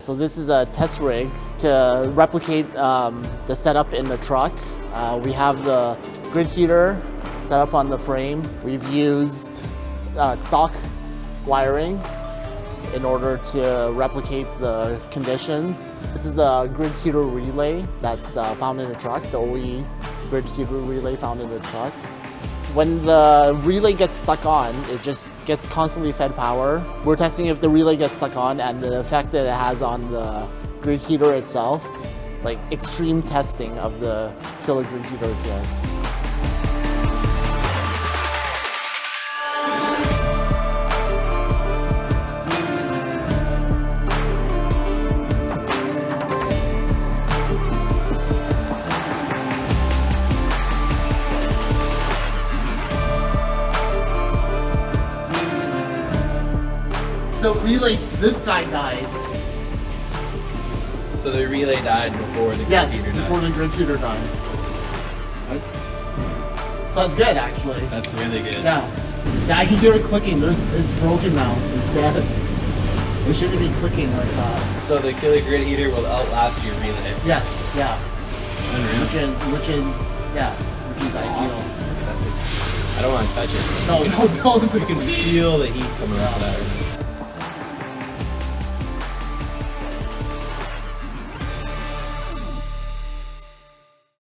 So this is a test rig to replicate the setup in the truck. We have the grid heater set up on the frame. We've used stock wiring in order to replicate the conditions. This is the grid heater relay that's found in the truck, the OE grid heater relay found in the truck. When the relay gets stuck on, it just gets constantly fed power. We're testing if the relay gets stuck on and the effect that it has on the grid heater itself, like extreme testing of the killer grid heater kit. The relay, this guy died. So the relay died before the grid heater died? Yes, before the grid heater died. So that's good, actually. That's really good. Yeah. Yeah, I can hear it clicking. It's broken now. It's dead. It shouldn't be clicking like that. So the killer grid heater will outlast your relay? Yes, yeah. Unreal. Which is ideal. Awesome. I don't want to touch it. No, don't. You can feel the heat coming off that.